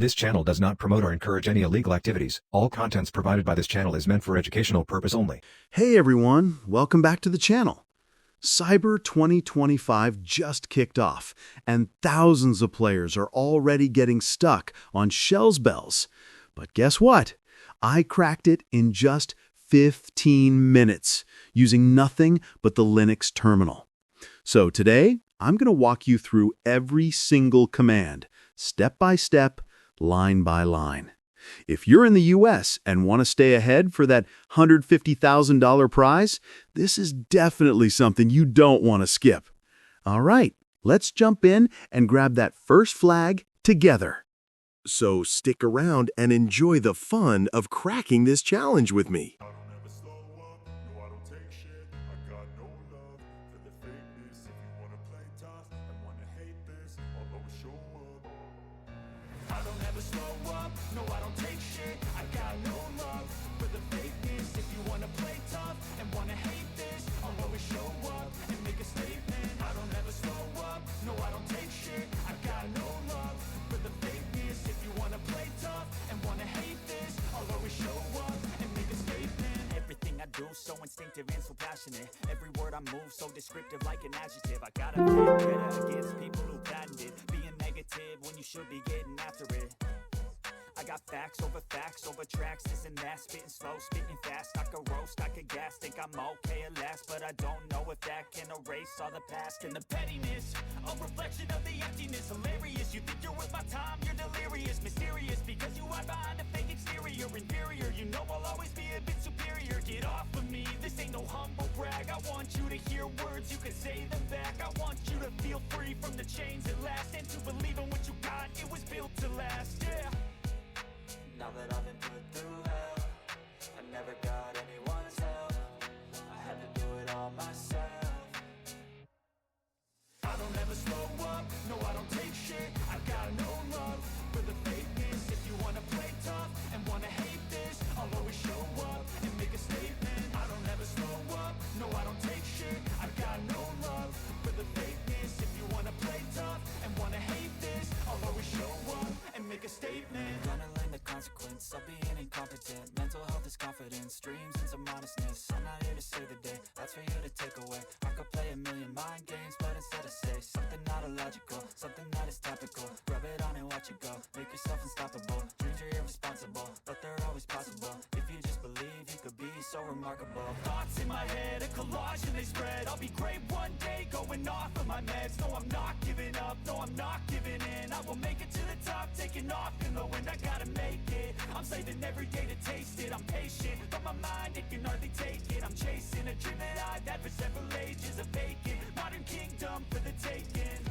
This channel does not promote or encourage any illegal activities. All contents provided by this channel is meant for educational purpose only. Hey everyone, welcome back to the channel. Cyber 2025 just kicked off, and thousands of players are already getting stuck on 𝗫𝗫𝗄𝐆. But guess what? I cracked it in just 15 minutes, using nothing but the Linux terminal. So today, I'm going to walk you through every single command, step by step, line by line. If you're in the US and want to stay ahead for that $150,000 prize, this is definitely something you don't want to skip. All right, let's jump in and grab that first flag together. So stick around and enjoy the fun of cracking this challenge with me. So instinctive and so passionate. Every word I move so descriptive like an adjective. I gotta be better against people who patented being negative when you should be getting after it. I got facts over tracks, this and that, spitting slow, spitting fast. I could roast, I could gas, think I'm okay at last, but I don't know if that can erase all the past. And the pettiness, a reflection of the emptiness. Hilarious, you think you're worth my time, you're delirious. Mysterious, because you hide behind a fake exterior. Inferior, you know I'll always be a bit superior. Get off of me, this ain't no humble brag. I want you to hear words, you can say them back. I want you to feel free from the chains at last, and to believe in what you got, it was built to last, yeah. Now that I've been put through hell, I never got anyone's help. I had to do it all myself. I don't ever slow up, no I don't take shit. I got no love for the fakeness. If you wanna play tough and wanna hate this, I'll always show up and make a statement. I don't ever slow up, no I don't take shit. I got no love for the fakeness. If you wanna play tough and wanna hate this, I'll always show up and make a statement. Gonna learn the consequence of being incompetent. Mental health is confidence, dreams and some honestness. I'm not here to save the day, that's for you to take away. I could play a million mind games, but instead I say something not illogical, something that is topical. Rub it on and watch it go, make yourself unstoppable. Dreams are irresponsible, but they're always possible. If you just believe, you could be so remarkable. Thoughts in my head, a collage and they spread. I'll be great one day, going off of my meds. No, I'm not giving up, no, I'm not giving in. I will make it to the top, taking off in the wind. I gotta make it, I'm saving every day to taste it. I'm patient, but my mind, it can hardly take it. I'm chasing a dream that I've had for several ages, a vacant modern kingdom for the taking.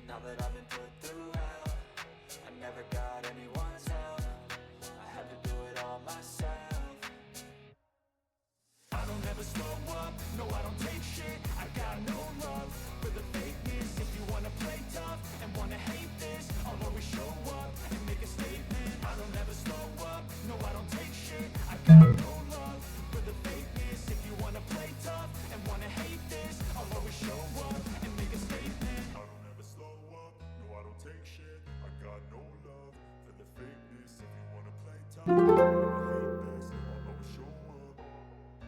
Now that I've been put through hell, I never got anyone's help. I had to do it all myself. I don't ever slow up, no I don't take shit. I got no love for the fakeness. If you wanna play tough and wanna hate this, I'll always show up and make a statement. I don't ever slow up, no I don't take shit. I got no love for the fakeness. If you wanna play tough and wanna hate this, I'll always show up and make a statement. I don't ever slow up, no I don't take shit. I got no love for the fakeness. If you wanna play tough and wanna hate this, I'll always show up.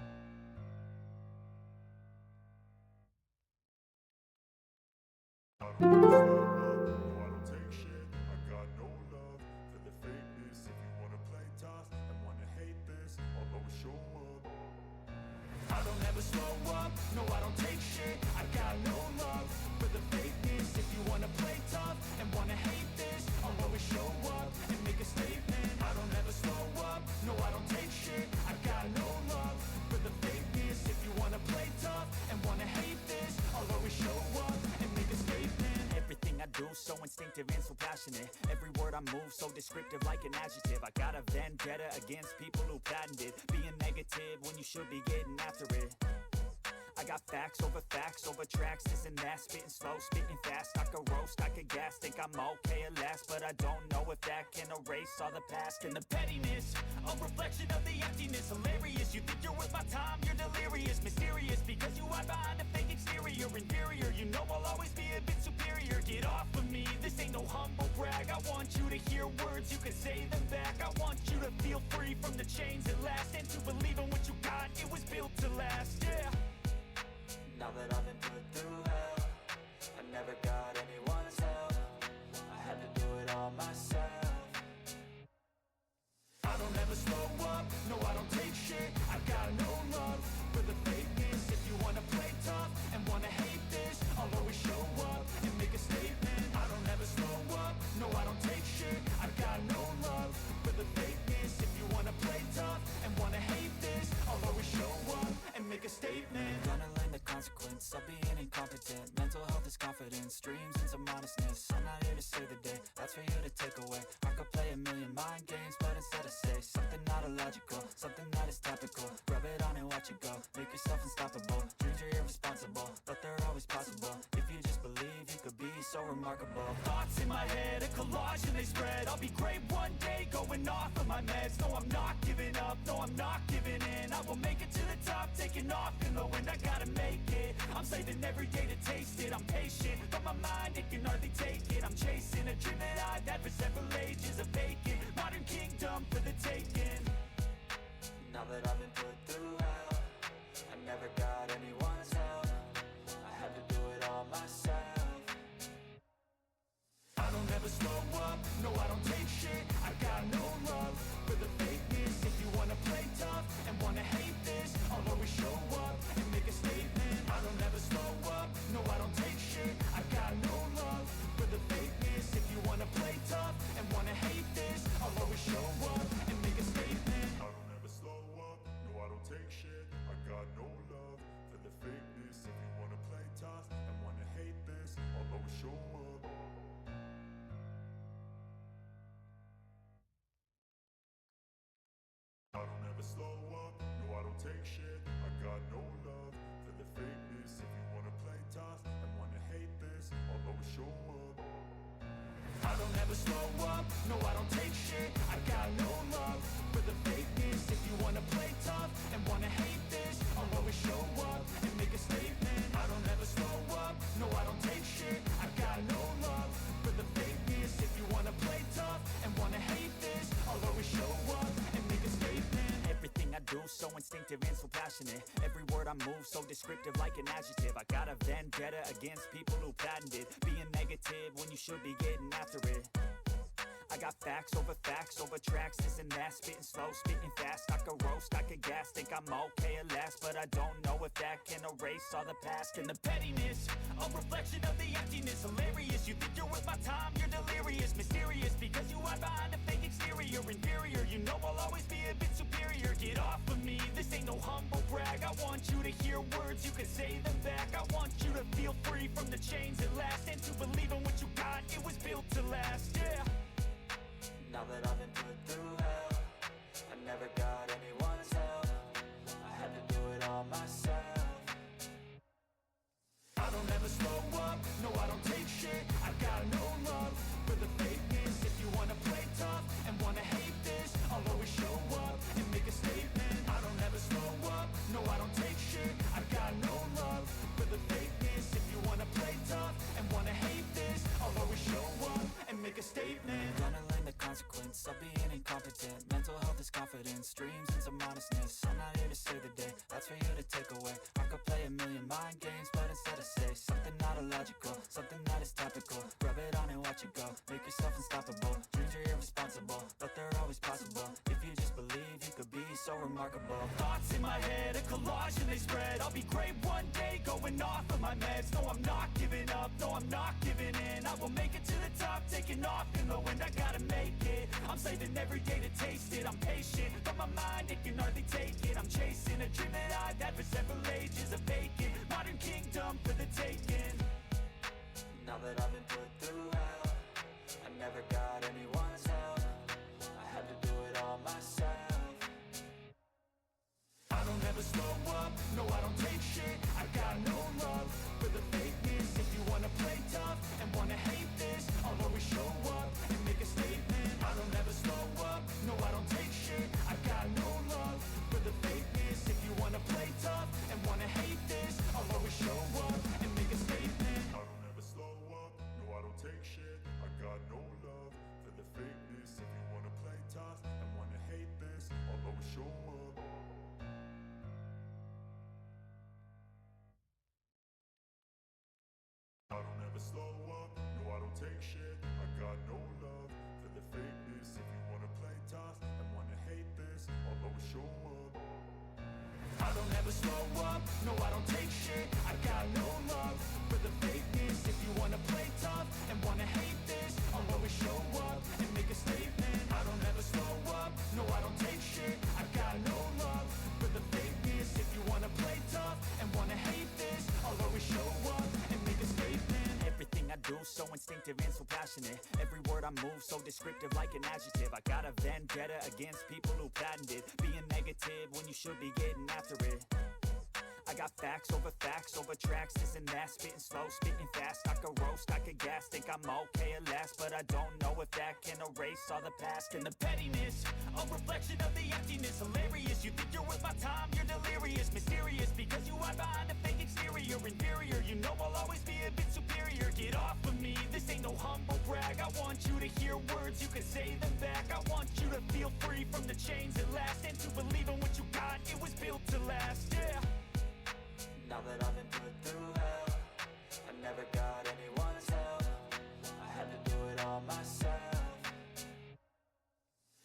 I don't ever slow up, no I don't take shit. I got no love for the fakeness. If you wanna play tough and wanna hate this, I'll always show up. I don't ever slow up, no I don't take shit. I got no love for the fakeness. If you wanna play tough and wanna hate this, I'll always show up and make a statement. I don't ever slow up, no I don't take shit. I got no love for the fakeness. If you wanna play tough and wanna hate this, I'll always show up and make a statement. Everything I do so instinctive and so passionate. Every word I move so descriptive like an adjective. I got a vendetta against people who patented being negative when you should be getting after it. I got facts over tracks, this and that, spitting slow, spitting fast. I could roast, I could gas, think I'm okay at last, but I don't know if that can erase all the past. And the pettiness, a reflection of the emptiness. Hilarious, you think you're worth my time, you're delirious. Mysterious, because you hide behind a fake exterior. Inferior, you know I'll always be a bit superior. Get off of me, this ain't no humble brag. I want you to hear words, you can say them back. I want you to feel free from the chains at last, and to believe in what you got, it was built to last, yeah. Now that I've been put through hell, I never got anyone's help. I had to do it all myself. I don't ever slow up, no I don't take shit. I got no love for the fakeness. If you wanna play tough and wanna hate this, I'll always show up and make a statement. I don't ever slow up, no I don't take shit. I got no love for the fakeness. If you wanna play tough and wanna hate this, I'll always show up and make a statement. Gonna learn the consequence of being incompetent. Mental health is confidence, dreams and some honestness. I'm not here to save the day, that's for you to take away. I could play a million mind games, but instead I say something not illogical, something that is topical. Rub it on and watch it go, make yourself unstoppable. Dreams are irresponsible, but they're always possible. If you just believe, you could be so remarkable. Thoughts in my head, a collage and they spread. I'll be great one day, going off of my meds. No, I'm not giving up, no, I'm not giving in. I will make it to the top, taking off in the wind. I gotta make it, I'm saving every day to taste it. I'm patient, but my mind, it can hardly take it. I'm chasing a dream that I've had for several ages. A vacant, modern kingdom for the taking. Now that I've been put through hell, I never got anyone's help. I had to do it all myself. I don't ever slow up, no I don't take shit. I got no love for the fakeness. If you wanna play tough and wanna hate this, I'll always show up and make a statement. I don't ever slow up, no I don't take shit. I got no love for the fakeness. If you wanna play tough and wanna hate this, I'll always show up and make a statement. I don't ever slow up, no I don't take shit. I got no love for the fakeness. If you wanna play tough and wanna hate this, I'll always show up. I don't ever slow up, no I don't take shit. I got no love for the fakeness. If you wanna play tough and wanna hate this, I'll always show up. I don't ever slow up, no I don't take shit. I got no love for the fakeness. If you wanna play tough and wanna hate this, I'll always show up and make a statement. I don't ever slow up, no I don't take shit. I got no love for the fakeness. If you wanna play tough and wanna hate this, I'll always show up and make a statement. Everything I do so instinctive and so passionate. Every word I move so descriptive like an adjective. I got a vendetta against people who patented being negative when you should be getting after it. I got facts over tracks, this and that. Spitting slow, spitting fast, I could roast, I could gas. Think I'm okay at last, but I don't know if that can erase all the past. And the pettiness, a reflection of the emptiness. Hilarious, you think you're worth my time, you're delirious. Mysterious, because you hide behind a fake exterior. Inferior, you know I'll always be a bit superior. Get off of me, this ain't no humble brag. I want you to hear words, you can say them back. I want you to feel free from the chains at last, and to believe in what you got, it was built to last, yeah. Now that I've been put through hell, I never got anyone's help. I had to do it all myself. I don't ever slow up, no I don't take shit. I got no love for the fakeness. If you wanna play tough and wanna hate this, I'll always show up and make a statement. I don't ever slow up, no I don't take shit. I got no love for the fakeness. If you wanna play tough and wanna hate this, I'll always show up and make a statement. Gonna learn the consequence of being incompetent. Mental health is confidence, dreams and some honestness. I'm not here to save the day, that's for you to take away. I could play a million mind games, but instead I say something not illogical, something that is topical. Rub it on and watch it go, make yourself unstoppable. Dreams are irresponsible, but they're always possible. If you just believe, you could be so remarkable. Thoughts in my head, a collage and they spread. I'll be great one day, going off of my meds. No, I'm not giving up, no, I'm not giving in. I will make it to the top, taking off in the wind. I gotta make it, I'm saving every day to taste it. I'm patient, but my mind, it can hardly take it. I'm chasing a dream that I've had for several ages. A vacant, modern kingdom for the taking. Now that I've been put through hell, I never got anyone's help. I had to do it all myself. I don't ever slow up, no I don't take shit. I got no love for the fakeness. If you wanna play tough and wanna hate this, I'll always show up and make a statement. I don't ever slow up, no I don't take shit. I got no love for the fakeness. If you wanna play tough and wanna hate this, I'll always show up and make a statement. I don't ever slow up, no I don't take shit. I got no love for the never slow up, no I don't take shit. I got no love for the fakeness. If you wanna play tough and wanna hate this, I'll always show up. I don't ever slow up, no I don't take shit. I got no love for the fakeness. If you wanna play tough and wanna hate this, I'll always show up and make a statement. I don't ever slow up, no I don't take shit. I got no love for the fakeness. If you wanna play tough and wanna hate this, I'll always show up and make a statement. Everything I do so instinctive and so passionate. Every word I move so descriptive like an adjective. I got a vendetta against people who patented being negative when you should be getting after it. I got facts over tracks, this and that. Spitting slow, spitting fast. I could roast, I could gas. Think I'm okay at last, but I don't know if that can erase all the past. And the pettiness, a reflection of the emptiness. Hilarious, you think you're worth my time, you're delirious. Mysterious, because you hide behind a fake exterior. Inferior, you know I'll always be a bit superior. Get off of me, this ain't no humble brag. I want you to hear words, you can say them back. I want you to feel free from the chains that last, and to believe in what you got, it was built to last, yeah. Now that I've been put through hell, I never got anyone's help. I had to do it all myself.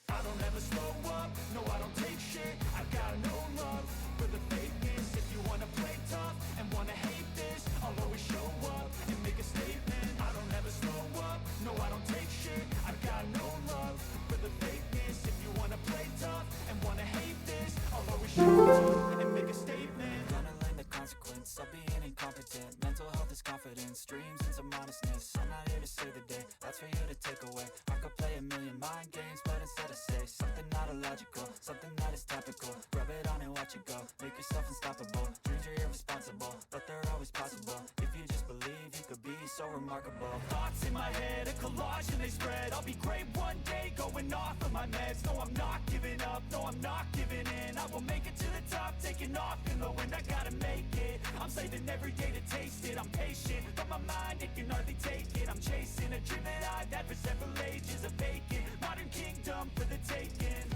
I don't ever slow up, no I don't take shit. I got no love for the fakeness. If you wanna play tough and wanna hate this, I'll always show up and make a statement. I don't ever slow up, no I don't take shit. I got no love for the fakeness. If you wanna play tough and wanna hate this, I'll always show up and make a statement. Gonna learn the consequence of being incompetent. Mental health is confidence, dreams into modestness. I'm not here to save the day, that's for you to take away. I could play a million mind games, but instead I say something not illogical, something that is topical. Rub it on and watch it go, make yourself unstoppable. Dreams are irresponsible, but they're always possible. If you just believe, you could be so remarkable. Thoughts in my head, a collage and they spread. I'll be great one day, going off of my meds. No, I'm not giving up, no, I'm not giving in. I will make it to the top, taking off in the wind. I gotta make it, I'm saving every day to taste it. I'm patient, but my mind, it can hardly take it. I'm chasing a dream that I've had for several ages. A vacant, modern kingdom for the taking.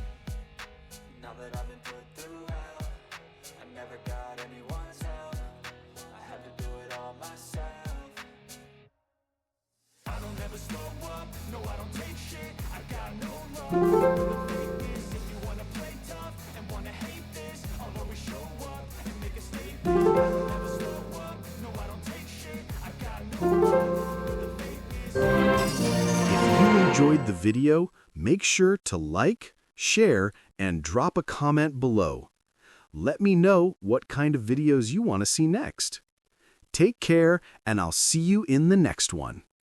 Now that I've been put through hell, I never got anyone's help. I had to do it all myself. I don't ever slow up, no I don't take shit. I got no love for the fakeness. If you wanna play tough and wanna hate this, I'll always show up and make a statement. I don't ever slow up, no I don't take shit. I got no love for the fakeness. If you enjoyed the video, make sure to like, share, and drop a comment below. Let me know what kind of videos you want to see next. Take care, and I'll see you in the next one.